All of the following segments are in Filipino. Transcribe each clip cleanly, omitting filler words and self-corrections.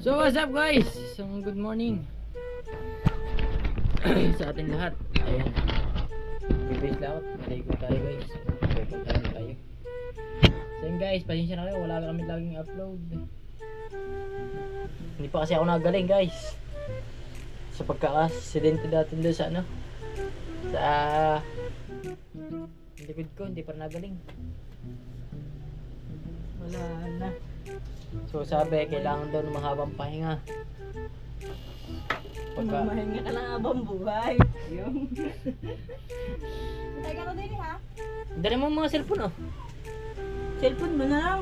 So what's up guys? Isang good morning sa ating lahat. Ayan, bibis laot, maligo tayo guys. Pupunta tayo. So yun guys, pasensya na kayo, wala kami laging upload. Hindi pa kasi ako nagaling guys, sa pagka-aksidente dati doon sa ano, sa likod ko, hindi pa nagaling. Wala na. So sabi, kailangan daw ng mahabang pahinga. Mahinga ka lang habang buhay. Yung Teka na din ha? Dali mo mga cellphone oh. Cellphone mo na lang.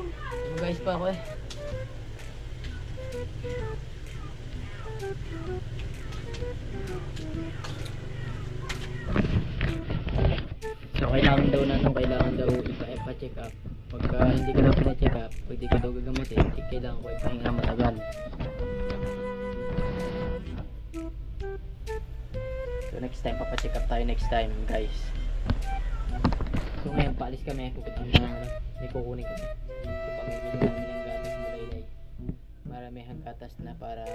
Guys pa ako eh. So kailangan daw na nung kailangan daw ipa-check up. Pagka hindi ka daw pina-check up, pag di ka daw gagamutin, kailangan ko ipahinga na matagal. So next time papacheck up tayo next time guys. So ngayon paalis kami, pupunta na may kukunin kami. So pamimili namin ng gatas Bulaylay. Maramihang gatas na para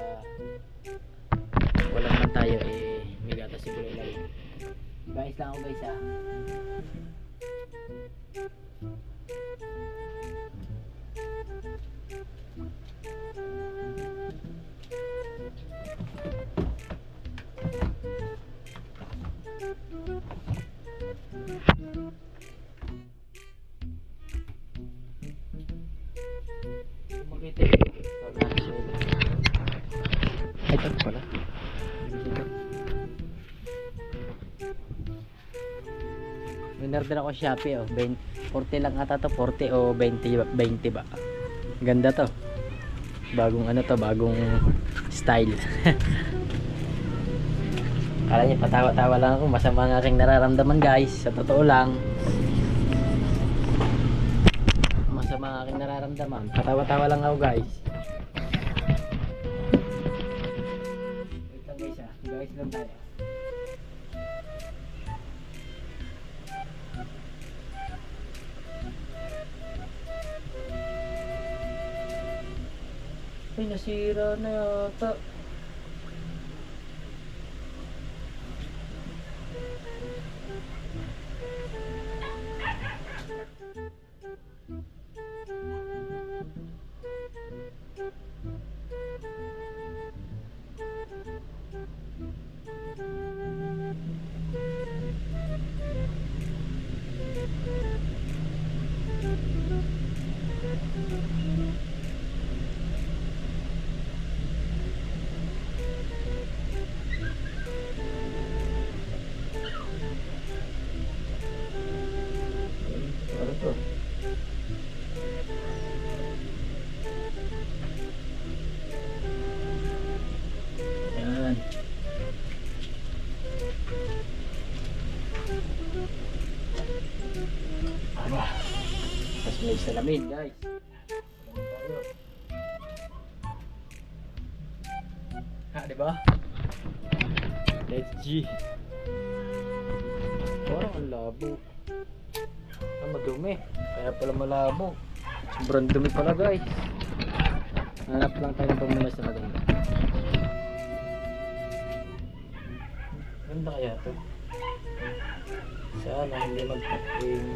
wala naman tayo eh, may gatas si Bulaylay. Guys lang ako guys ha. Makita ay ito pala. Minorder ako Shopee oh. 40 lang ata to, 40 o 20 ba. Ganda to. Bagong ano to, bagong style. Kala niya patawa-tawa lang ako, masama ang aking nararamdaman guys. Sa totoo lang, masama ang aking nararamdaman. Patawa-tawa lang ako guys. Wait lang guys ha, guys lang tayo. Ay, nasira na yata. Yan. Ano? Tapos may salamin guys. Ha, diba? Let's G. Parang ang labo. Ah, madumi. Kaya pala malabo. Sobrang dumi pala guys. Hanap lang tayo ng pamimas na maganda. Ganda kaya to. Sana hindi magpating.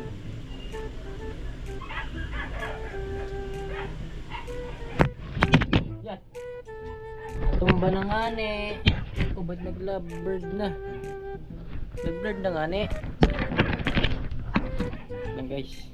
Yan. Tumba na nga ni. O ba't nag-lovebird na? Nag-bird na nga ni. Yan guys.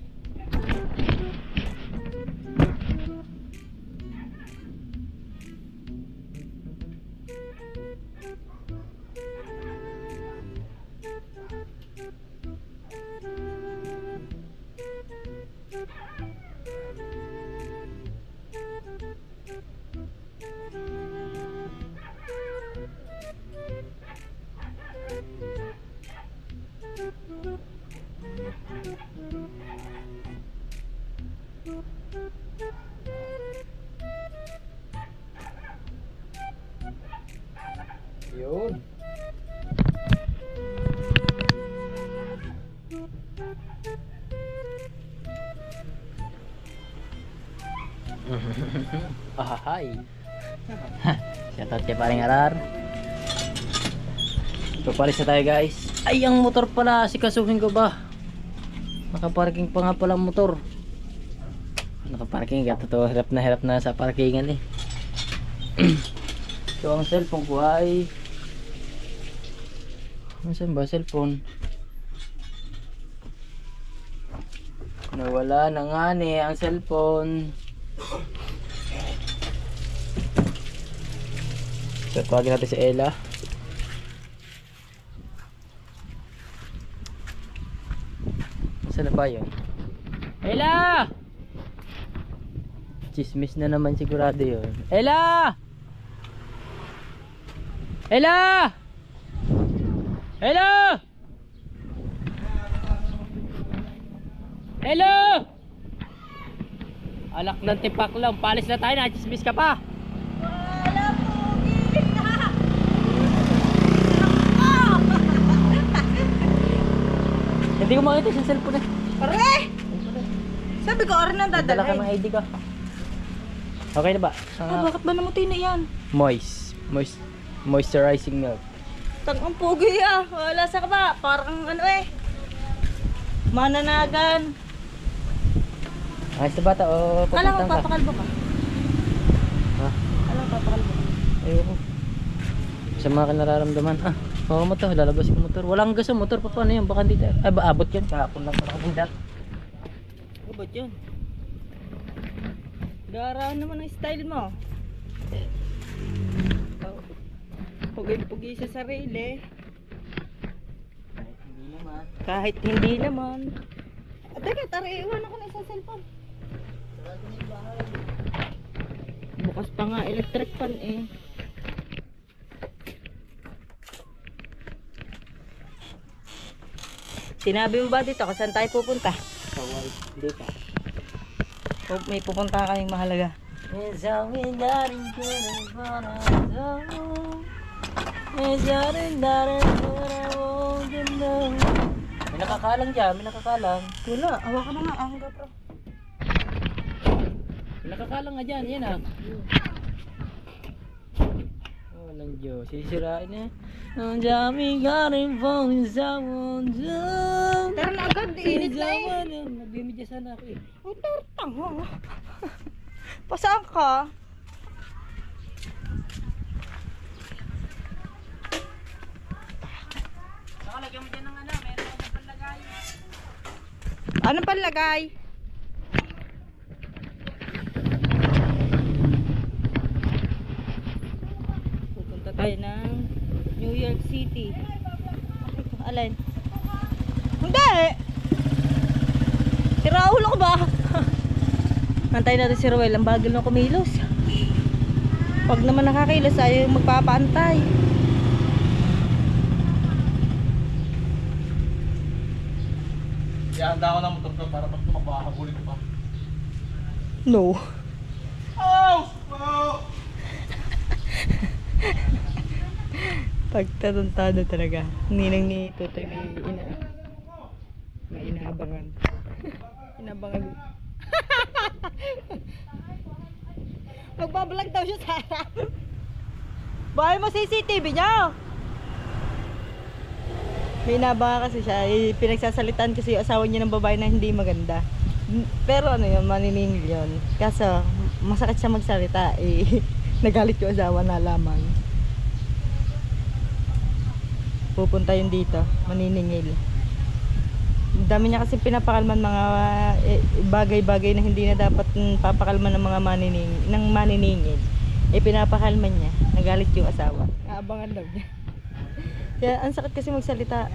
Yun. Ahahay. Shoutout kay paring Arar. Papalis na tayo guys. Ay, ang motor pala, sikasuhin ko ba? Nakaparking pa nga pala ang motor. Nakaparking ka, totoo, hirap na sa parkingan eh. So ang cellphone ko ay... Nasaan ba cellphone? Nawala na nga ni ang cellphone. So tawagin natin si Ella. Saan na ba yun? Ella! Chismis na naman sigurado yun. Ella! Ella! Hello! Hello! Alak ng tipak lang. Palis na tayo na. Chismis ka pa. Wala po. Hindi ko makita sa cellphone eh. Pare! Sabi ko, aray nang Dala ka dadalhin. ng ID ko. Okay na ba? Bakit ba namuti na yan? Moisturizing milk. Tangang pugi ah. Wala sa ka ba? Parang ano eh. Mananagan. Ayos na bata o Kala ko papuntang ka? papakalbo ka. Ha? Kala ko papakalbo ka. Ayoko. Sa mga nararamdaman. Baka mo to, lalabas yung motor. Walang gas ang motor. Paano yan? Baka hindi tayo. Ay, abot yan. Kahapon lang pala kapundat. Ano ba yun? Garahan naman ang style mo. Pugi-pugi sa sarili. Kahit hindi naman. Kahit hindi naman. Teka, tara, iwan ako na sa cellphone. Bukas pa nga electric fan eh. Sinabi mo ba dito kung saan tayo pupunta? Kawal. Hindi ka. O may pupunta kaming mahalaga. May nakakalang dyan. May nakakalang. Wala, hawakan mo nga ang GoPro. May nakakalang nga dyan. Yan ah. Oh, lang Diyos. Sisirain eh. Ang dami ka rin pong sa mundo. Tara na agad, init na eh. Nagbimidya sana ako eh. Ay, tartang ha. Pasaan ka? Nakalagyan mo dyan ng ano. Meron ka panlagay. Ano panlagay? Pupunta tayo ng New York City. Alin? Hindi! Si Raul ako ba? Antayin natin si Ruel. Ang bagal na kumilos. Pag naman nakakilos ay magpapaantay. Ihanda ko ng motor ko para pag tumakbo habulin ko pa. No. Oh! Oh! Pagtatantado talaga. Ninang ni Tutoy may inaabangan. Inaabangan. Magbablog daw siya sa harap. Bahay mo CCTV niya. May inaabangan kasi siya. Pinagsasalitan kasi yung asawa niya ng babae na hindi maganda. Pero ano yun, maniningil yun. Kaso masakit siya magsalita. Nagalit yung asawa na lamang. Pupunta yun dito, maniningil. Dami niya kasi pinapakalman mga bagay-bagay na hindi na dapat papakalman ng mga maniningil. Pinapakalman niya, nagalit yung asawa. Aabangan daw niya. Kaya ang sakit kasi magsalita.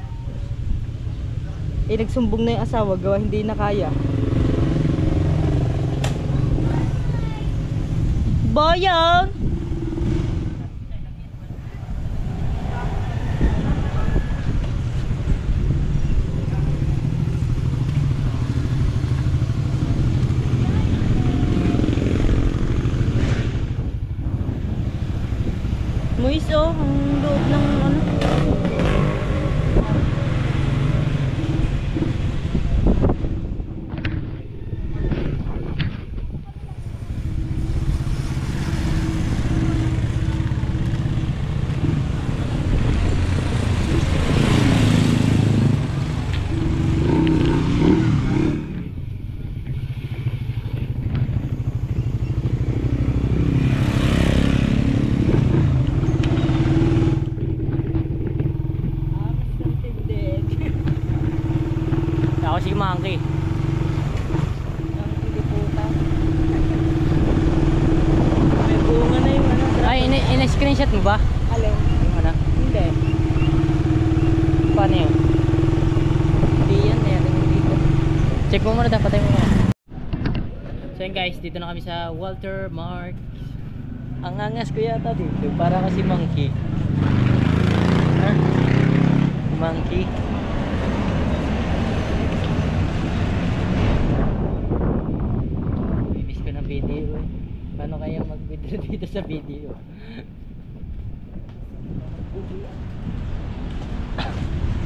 Nagsumbong na yung asawa, gawa hindi na kaya. Boyong! Muis oh, ang loob ng ano. Pina-screenshot mo ba? Alin? Yung ano? Hindi. Paano yun? Hindi yan. Meron yung dito. Check mo muna, dapat tayo muna. So yun guys, dito na kami sa Walter Mark. Ang angas ko yata dito, para kasi monkey. Ha? Monkey. Miss ko ng video eh. Paano kaya mag-video dito sa video?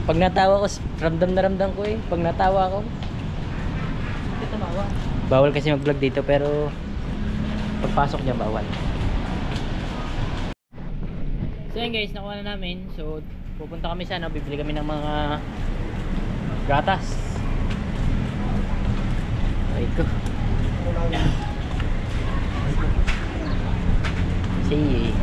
Pag natawa ko, ramdam na ramdam ko eh. Pag natawa ko, Hindi tumawa. bawal kasi mag-vlog dito pero pagpasok niya bawal. So yun guys, nakuha na namin. So pupunta kami sa ano, bibili kami ng mga gatas. Ay ko. See.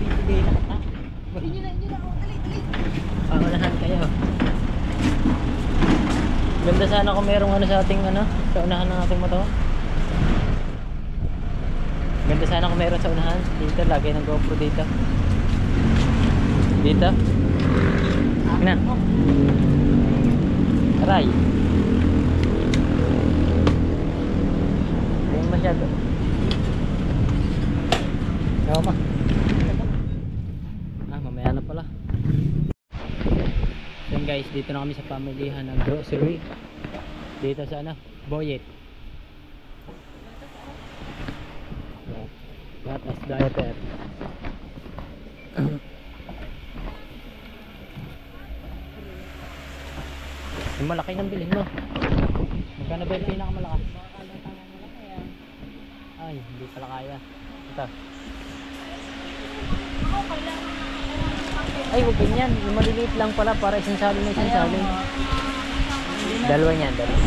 Bibigay na kita. Pangunahan kayo. Ganda sana kung merong ano sa ating ano, sa unahan ng ating motor. Ganda sana kung meron sa unahan. Dito, lagi ng GoPro dito. Dito. Na. Aray. Ayun masyado. Tama. Mamaya na pala. Then guys, dito na kami sa pamilihan ng grocery. Dito sa ano, Boyet. Gatas, diaper. Yung malaki ng bilhin mo. Magkano ba yung pinakamalakas? Ay, hindi pala kaya. Ito. Ay, huwag ganyan. Yung maliliit lang pala para isang salin na isang salin. Dalawa niyan, dalawa.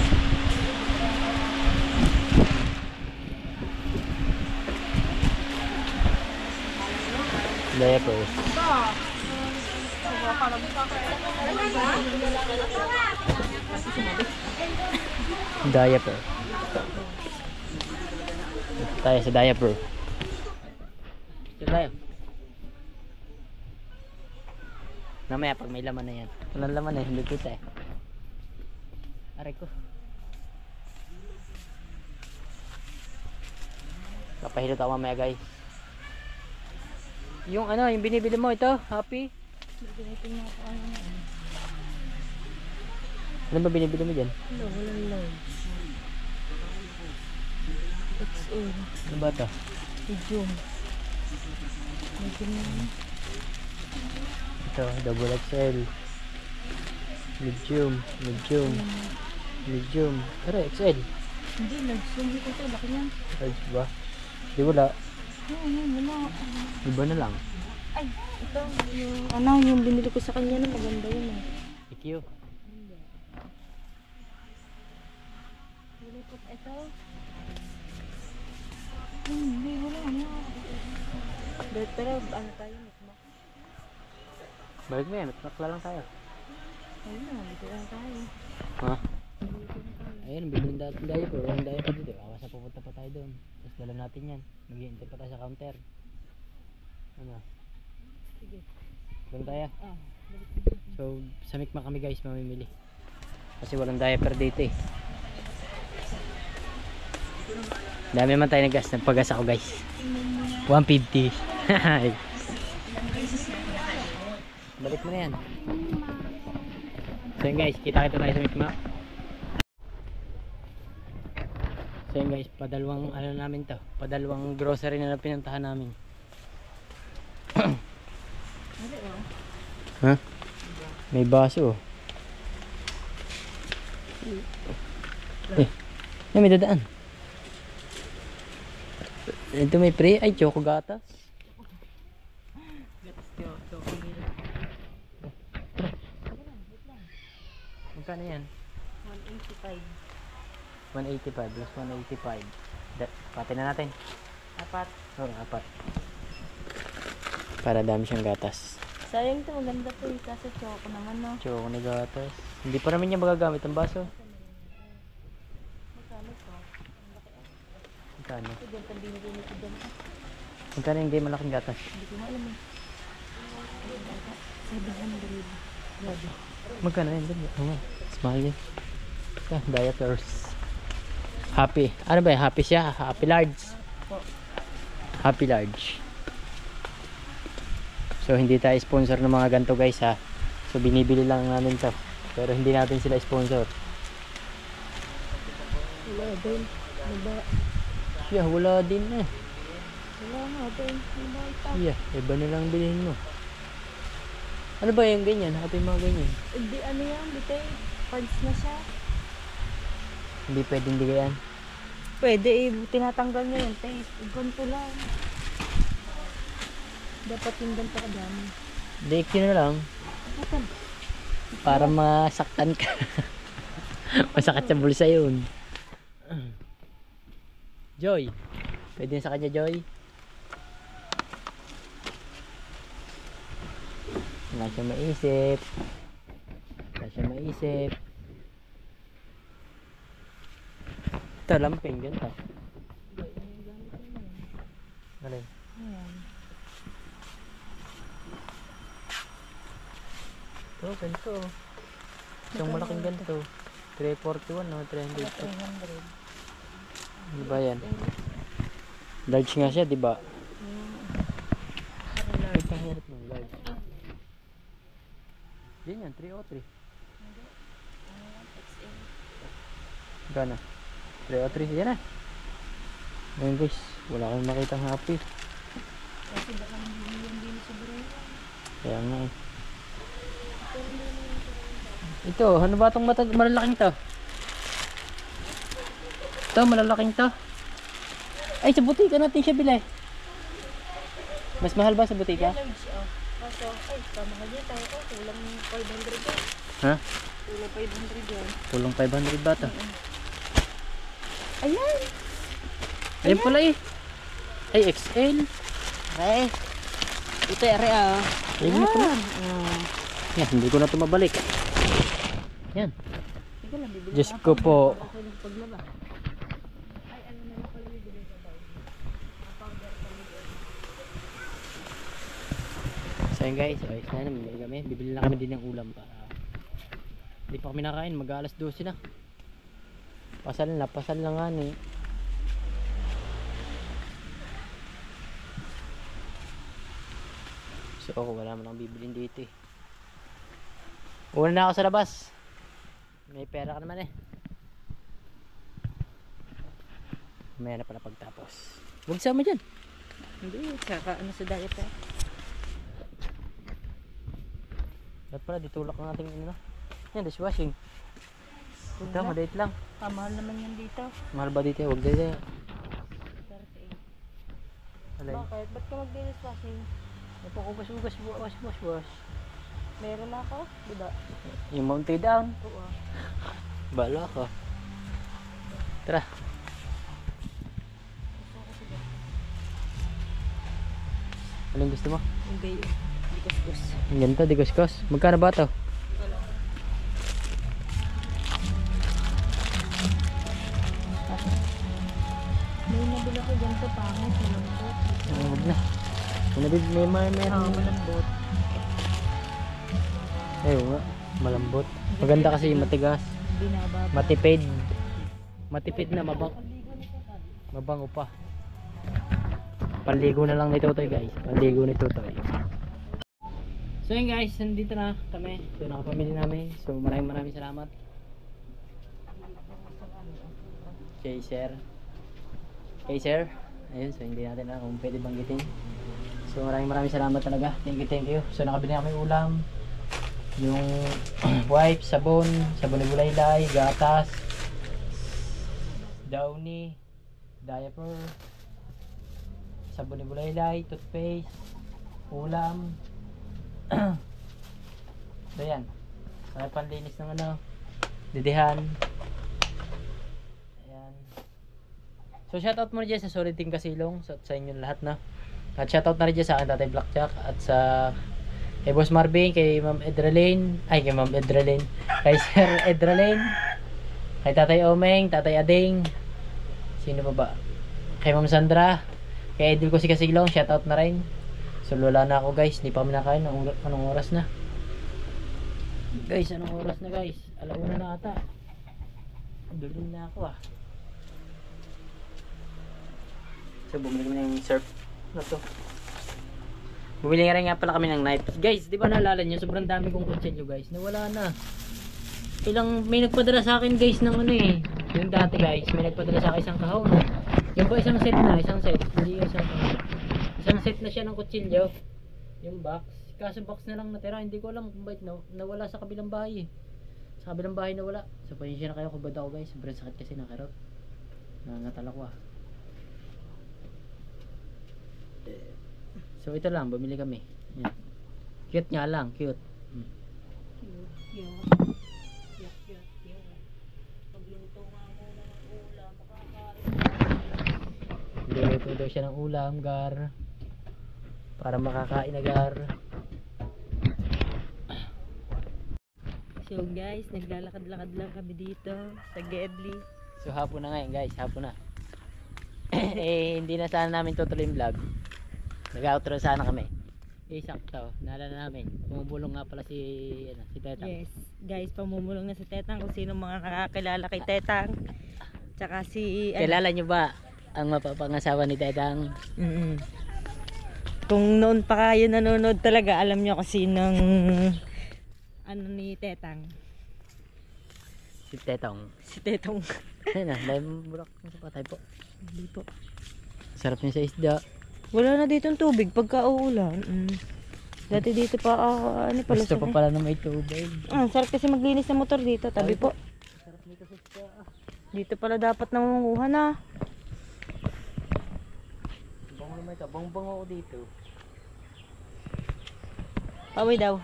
Diapers. Diaper. Dito tayo sa diaper. Dito tayo. Mamaya pag may laman na yan. Walang laman eh, hindi kita eh. Aray ko. Papahilot ako mamaya guys. Yung ano, yung binibili mo ito, Happy? Ano ba binibili mo dyan? Hello, walang low. XL. Ano ba ito? Medium. Medium na. Ito, double XL. Medium, medium, medium. Pero XL. Hindi, nag-zoom ko ito. Laki niyan. Large ba? Di wala. Wala. Iba na lang. Ay, ito. Yung, ano, yung binili ko sa kanya na maganda yun eh. IQ. Binili ko ito. Hindi, wala na. Pero, ano tayo? Balik mo yan, nakla lang tayo. Ayun na, dito lang tayo. Ha? Ayun, bibilin natin diaper. Walang diaper dito. Awas na pupunta pa tayo doon. Tapos dala natin yan. Maghihintay pa tayo sa counter. Ano? Sige. Doon tayo. Ah, So, sa Mikma kami guys mamimili. Kasi walang diaper dito eh. Dami man tayo nag-gas. Nagpagas ako guys. 150. Balik mo na yan. So yun guys, kita-kita tayo sa Mikma. So yun guys, padalawang ano namin to. Padalawang grocery na pinuntahan namin. Ha? May baso. May dadaan. Ito may pre. Ay, choco gatas. Magkano yan? 185. 185 plus 185. Pati na natin. Apat. Oo, apat. Para dami siyang gatas. Sayang to, maganda to eh. Kaso choco naman no. Choco na gatas. Hindi pa namin niya magagamit ang baso. Magkano to? Magkano? Ito, binigay nito dyan. Magkano yung game malaking gatas? Hindi ko na alam eh. 700. Grabe. Magkano yun? Oo nga. Small yun. Diapers. Happy. Ano ba yun? Happy siya? Happy large. Happy large. So hindi tayo sponsor ng mga ganito guys ha. So binibili lang namin to. Pero hindi natin sila sponsor. Wala din. Wala. Yeah, wala din eh. Wala nga din. Wala ito. Yeah, iba na lang bilhin mo. Ano ba yung ganyan? Happy mga ganyan. Hindi ano yan. Bitay. Parts na siya. Hindi pwedeng bigayan. Pwede eh. Tinatanggal niya yung taste. Ganito lang. Dapat yung ganito kadami. Dake yun na lang. Nasaan? Para masaktan ka. Masakit sa bulsa yun. Joy. Pwede sa kanya, Joy. Wala siya maisip. Wala siya maisip. Ito, lamping. Ganito. Alin? Ayan. Ito, ganito. Isang malaking ganito. 341 no? 300. 300. Ano ba yan? Large nga siya, di ba? Large. Ang hirap ng large. Yan yan, 303. Gana? 303, yan na. Ngayon guys, wala kang makitang happy. Kasi baka hindi yung din sa bureau. Kaya nga eh. Ito, ano ba itong malalaking to? Ito, malalaking to. Ay, sa butika natin siya bilay. Mas mahal ba sa butika? Large oh. Kaso, ay, tama ka dito. Oh, kulang 500 yan. Ha? Kulang 500 yan. Kulong 500 ba ito? Ayan! Ayun pala eh. Ay, XL. Ay! Ito yung ah. Ayun na pala. Yan, hindi ko na ito mabalik. Yan. Ikaw lang, bibili Diyos na ko ako. po. Ako yung paglaba. Ay, ano na lang pala bibili sa bahay. So yun guys, ayos na naman kami. Bibili lang kami din ng ulam para hindi pa kami nakain. Mag-alas 12 na. Pasal na nga eh. So ako wala man lang bibilin dito eh. Una na ako sa labas. May pera ka naman eh. May na pala pagtapos. Huwag sama dyan. Hindi, saka ano sa diet eh. Dapat pala ditulak ng ating ano. Yan, dishwashing. Ito, madait lang. Mahal naman yan dito. Mahal ba dito? Huwag dito. 38. Alay. Bakit? Ba't ka mag-dinis washing? Napakugas-ugas, wash. Meron na ako, diba? Yung mounted down. Oo. Bala ka. Tara. Anong gusto mo? Hindi. Hindi kuskus. Ang ganito, di kuskus. Magkano ba ito? May nabila ko dyan sa pangit. Malambot. Huwag na. Kung nabib, may meron. Malambot. Ay, nga. Malambot. Maganda kasi yung matigas. Binababa. Matipid. Matipid na, mabango pa. Panligo na lang ni Totoy guys. Panligo ni Totoy. So yun guys, nandito na kami. So nakapamili namin. So maraming salamat. Kay sir. Ayun, so hindi natin na kung pwede banggitin. So maraming salamat talaga. Thank you. So nakabili na kami ulam. Yung wipe, sabon ni Bulaylay, gatas, Downy, diaper, sabon ni Bulaylay, toothpaste, ulam. So yan. May panlinis ng ano, didihan. Ayan. So shoutout muna dyan sa Solid Team Kasilong, sa inyo lahat na. At shoutout na rin dyan sa akin Tatay Blackjack at sa kay Boss Marvin, kay Ma'am Edralane, kay Sir Edralane, kay Tatay Omeng, Tatay Ading, sino pa ba? kay Ma'am Sandra, kay Idol ko si Kasilong, shoutout na rin. So wala na ako guys, hindi pa kami nakain. Anong oras na? Guys, anong oras na guys? Alauna na ata. Duling na ako ah. So bumili kami ng surf na to. Bumili nga rin nga pala kami ng knife. Guys, di ba naalala nyo? Sobrang dami kong kutsilyo guys. Nawala na. May nagpadala sa akin guys ng ano eh. Yung dati guys, may nagpadala sa akin isang kahon. Yung po isang set na, isang set. Hindi isang kahon. Isang set na siya ng kutsilyo. Yung box. Kaso box na lang natira. Hindi ko alam kung bakit nawala sa kabilang bahay eh. Sa kabilang bahay nawala. So pasensya na kayo kung ba't ako guys. Sobrang sakit kasi ng karot. Nangatal ako ah. So ito lang, bumili kami. Yan. Cute nga lang, cute. Luto daw siya ng ulam, gar. Para makakain na, gar. So guys, naglalakad-lakad lang kami dito sa Gedli. So hapon na ngayon guys, hapon na. Eh hindi na sana namin tutuloy yung vlog. Nag-outro sana kami. Eh sakto, naalala namin. Pumubulong nga pala si Tetang. Yes, guys, pamumulong na si Tetang kung sino mga nakakilala kay Tetang. Tsaka si Kilala nyo ba ang mapapangasawa ni Tetang? Kung noon pa kayo nanonood talaga, alam nyo kung sinong ano ni Tetang. Si Tetong. Si Tetong. Ayun na, dahil burak sa patay po. Hindi po. Sarap niya sa isda. Wala na ditong tubig pagka uulan. Dati dito pa ano pala Gusto pa pala na may tubig. Sarap kasi maglinis ng motor dito, tabi po. Sarap nito sa isda. Dito pala dapat nangunguha na. Bango naman ito, bango ako dito. Amoy daw.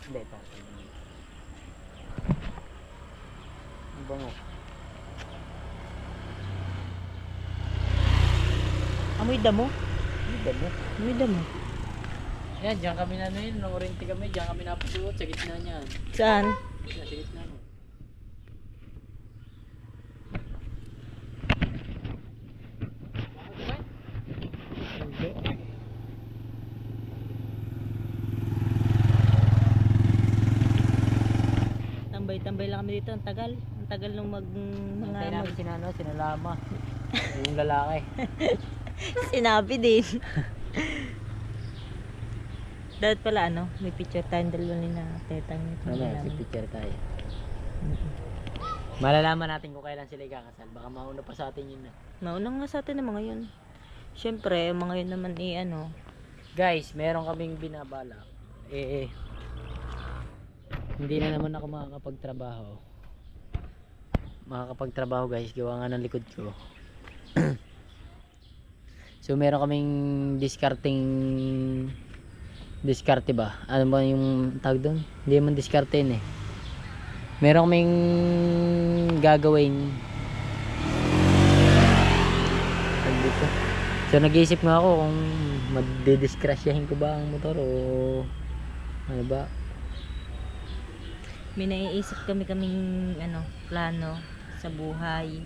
Hindi, ito. Ang bango. Amoy damo. Hindi damo. Amoy damo. Yan, diyan kami na yun, nung oriente kami, diyan kami napasuot sa gitna niyan. Saan? Sa gitna mo. Tambay-tambay lang kami dito, ang tagal. Ang tagal nung Hintay namin sinalama. Yung lalaki. Sinabi din. Dapat pala ano, may picture tayong dalawa ni na Tetang. Mamaya, picture tayo. Malalaman natin kung kailan sila ikakasal. Baka mauna pa sa atin yun na. Mauna nga sa atin ng mga yun. Siyempre, mga yun naman ano. Guys, meron kaming binabalak. Hindi na naman ako makakapagtrabaho. Makakapagtrabaho guys, gawa nga ng likod ko. So meron kaming diskarte ba? Ano ba yung tawag doon? Hindi man diskarte yun eh. Meron kaming gagawin. Dito. So nag-iisip nga ako kung madidiskrasyahin ko ba ang motor o ano ba? May naiisip kaming ano, plano sa buhay.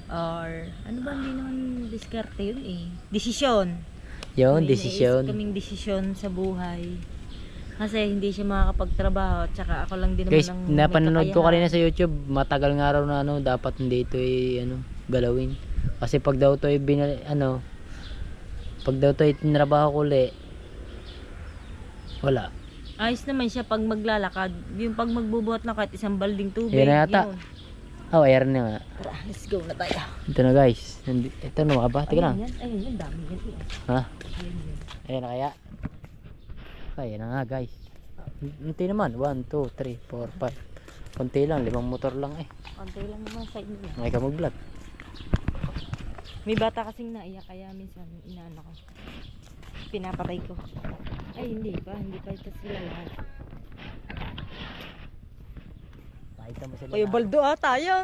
Or ano ba, hindi naman diskarte yun eh. Desisyon. Yun, May desisyon. naisip kaming desisyon sa buhay. Kasi hindi siya makakapagtrabaho. Tsaka ako lang din naman Guys, ang napanonood ko may kanina sa YouTube, matagal nga raw na ano, dapat hindi ito galawin. Kasi pag daw ito pag daw ito tinrabaho ko ulit, wala. ayos naman siya pag maglalakad. Yung pag magbubuhat na kahit isang balding tubig. Yan na yata. Yun. Oh, ayan na nga. Tara, let's go na tayo. Ito na guys. Ito na mga ba? Tika lang. Ayun yan, dami yan. Ha? Ayun yan. Ayan na kaya. Ayan na nga guys. Unti naman. 1, 2, 3, 4, 5. Kunti lang. 5 motor lang eh. Konti lang naman sa inyo. May ka mag-vlog. May bata kasing naiyak kaya minsan inaano ko. Pinapatay ko. Ay hindi pa ito sila lahat. Nakita mo sila. Kayo baldo tayo.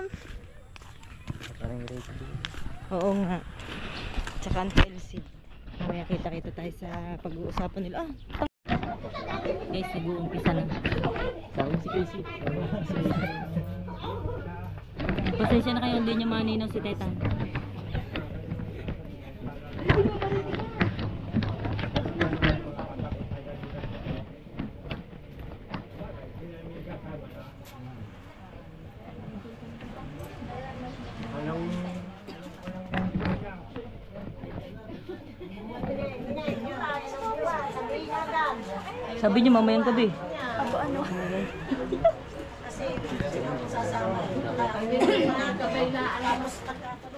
Parang rated. Oo nga. Tsaka ang LC. Mamaya kita tayo sa pag-uusapan nila. Guys, nag-uumpisa na. Sabi si Casey. Pasensya na kayo, hindi niya maninaw si Tetang. Sabi niyo mamayang gabi. Abo ano?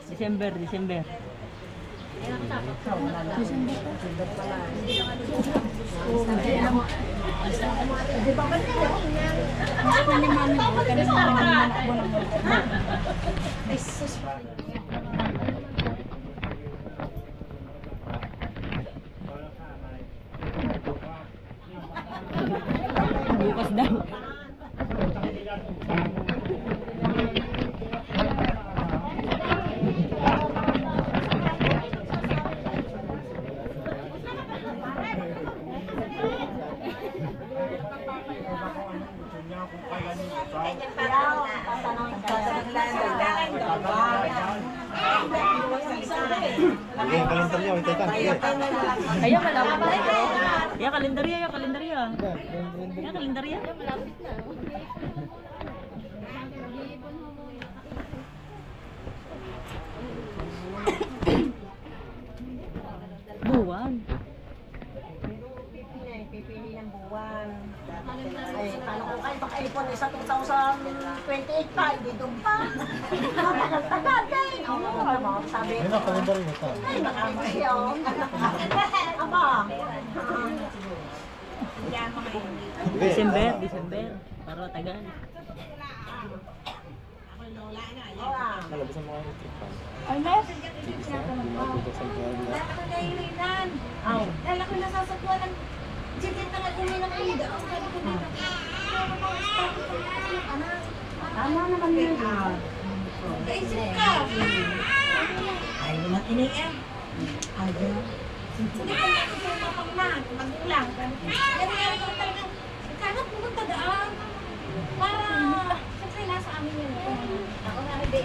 December. Bukas daw. Sige, kalendar niya, wait, teka. Ayan, malapit na ito. Ayan, kalendarya. Ayan, kalendarya. Buwan. Pipili ng buwan. Ay, paano ko kayo paka-ipon sa 2028 pa, hindi doon pa. Tagal-tagal din. Oo, sabi Ayun na, kalendar niya. ay, nakamahiyo. Aba. December. Para tagal. Nalabasan mo kayo yung trip pa. Ay, mes. Dahil ako nasasakwa ng chitin na nagumi ng ida. Tama naman yun. Kaisip ka. Ayaw na tinigyan. Ayaw. Hindi ko nakapapang na. Magulang. Ganyan ko talagang. Sana pumunta daan. Para. Siyempre nasa amin yun. Ako na rin din.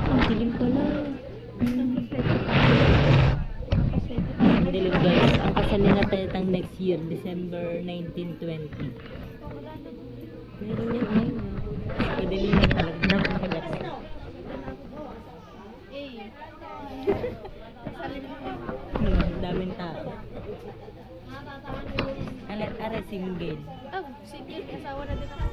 Ang dilim pala. Ang dilim guys. Ang kasal nila tayo next year, December 1920. Meron yan ngayon. Madilim na talaga. Napakagat. Daming tao. Are single. Oh, sige, asawa na din ako.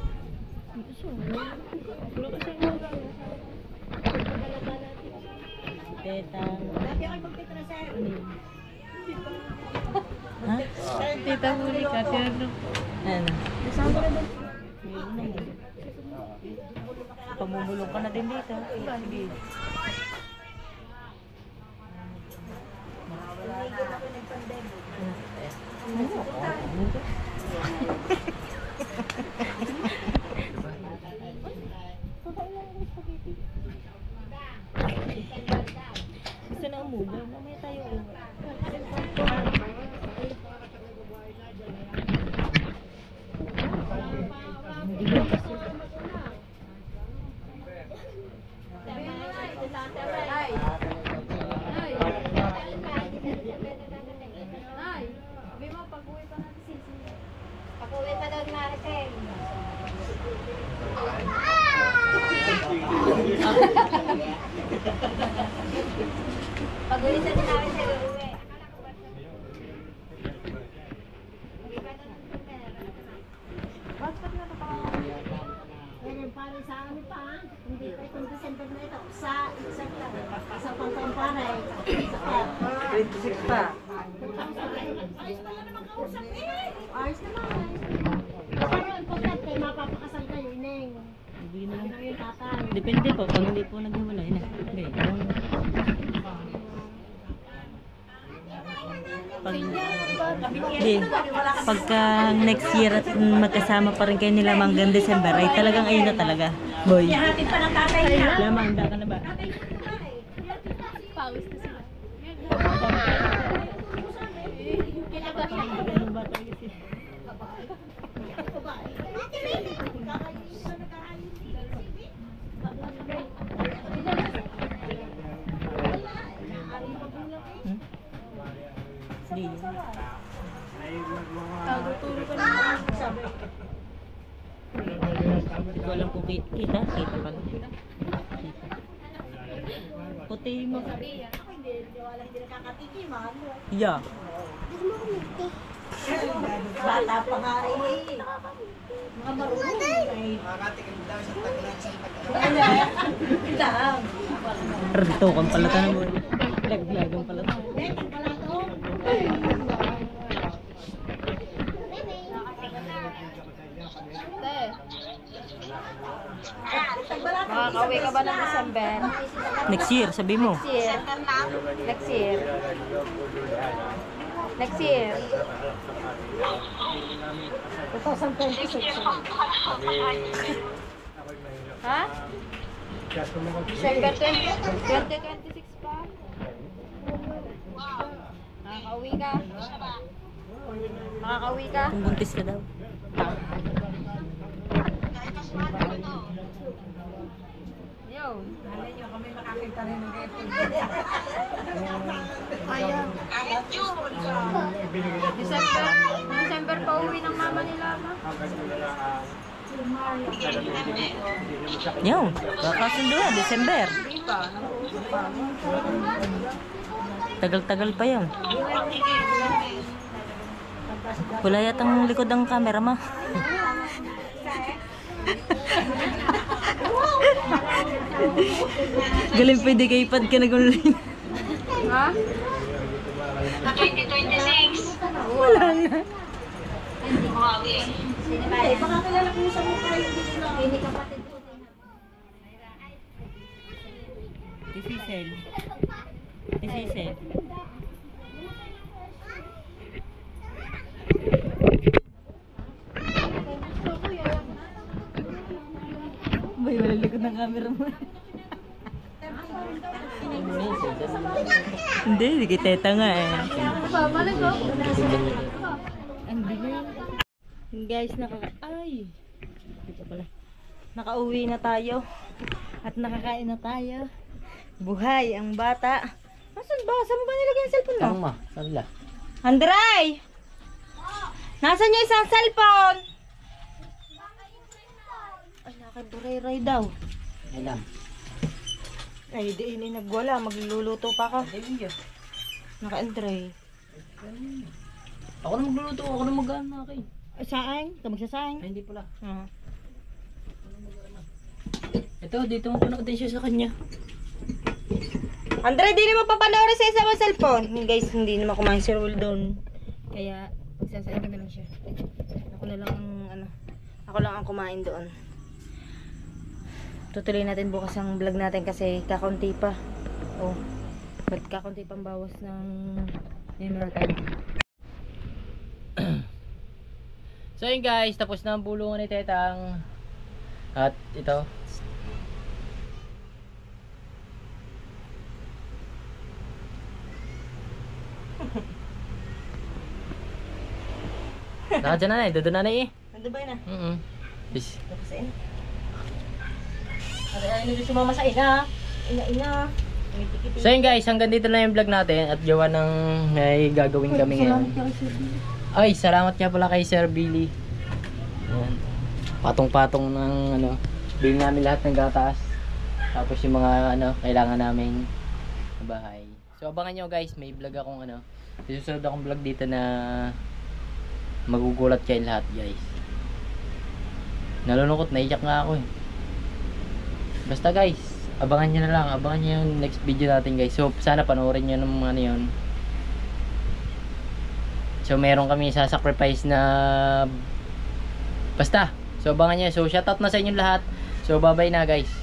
Teta. Ha? Tita huli ka, tinanong. Ano? Asawa na din. Meron na yun. Pamumulong ka na din dito. Sige. Gusto na umuwi. Mamaya tayo uwi. Hindi ba kasi? Ay, sabi mo, pag-uwi pa natin sisi. Pag-uwi pa daw ni Maricel. Pag-uwi sa ni Maricel, uwi. Yan yung pare sa amin pa, hindi pa itong December na ito. Sa exact lang. Sa pang pare. 26 pa. Ayos pala naman kausap eh. Ayos naman. Pero importante, mapapakasal kayo, Ineng. Hindi na lang. Ano yung tatay? Depende po. Pag hindi po naghiwalay na. Okay. Pagka next year at magkasama pa rin kayo nila hanggang December ay talagang ayun na talaga. Boy. Hatid pa ng tatay niya. Lamang, handa ka na ba? Pawis na sila. Hindi. Taguturo ka naman. Hindi ko alam kung kita. Kita pala. Kita. Puti mo. Ako hindi nakakatikim, ano. Yeah. Bata pa nga eh. Mga marunong eh. Lang. Rito kang pala tayo mo. Laglagang pala tayo. Betang pala to. Te, makakauwi ka ba ng December? Next year, sabi mo. Next year. Next year. Next year. 2026. Ha? December 2026 pa? Makakauwi ka? Makakauwi ka? Kung buntis ka daw. Yo. Malay nyo kami makakita rin ng record. December pa uwi ng mama nila, ma. Yo, kakasundo na, December. Hindi pa, nag-uusap pa. Tagal-tagal pa yan. Wala yatang likod ng camera, ma. Galing pwede kay Pad ka nag-online. Ha? Wala na. Ay, baka kilala ko sa mukha yung hindi kapatid ko. Isisel. Isisel. Bay, wala likod ng camera mo. Hindi kita nga eh. Babalik ko. Guys, nakauwi na tayo at nakakain na tayo. Buhay ang bata. Nasaan ba? Saan mo ba nilagay ang cellphone mo? Tanong ma, saan sila? Andray! Nasaan yung isang cellphone? Ay, nakaburay-ray daw. Alam. Ay, di ini nagwala. Magluluto pa ka. Naka-Andray. Ako na magluluto, ako na mag-ano na kayo. Ay, saang? Ito magsasaang? Ay, hindi pala. Ah. Ito, dito mo pa nakatensya sa kanya. Andray, di naman papanoorin sa isang cellphone. Guys, hindi naman kumain si Raul doon. Kaya, magsasain ko na lang siya. Ako na lang ang, ako lang ang kumain doon. Tutuloy natin bukas ang vlog natin kasi kakaunti pa. Oh, ba't kakaunti pang bawas ng memory card? So yun guys, tapos na ang bulungan ni Tetang. At ito. Nakadyan na eh, doon na eh. Nandun na? Yes. Tapusin. Ay, hindi sumama sa ina. Ina. So yun guys, hanggang dito na yung vlog natin at gawa ng may gagawin kami ngayon. Ay, salamat nga pala kay Sir Billy. Ayan. Patong-patong ng bili namin lahat ng gatas. Tapos yung mga kailangan naming bahay. So abangan nyo guys, may vlog akong susunod akong vlog dito na magugulat kayo lahat guys. Nalulungkot, naiyak nga ako eh. Basta guys, abangan nyo na lang, abangan nyo yung next video natin guys. So sana panoorin nyo ng mga yun. So meron kami sasacrifice na basta. So abangan nyo. So shoutout na sa inyo lahat. So bye bye na guys.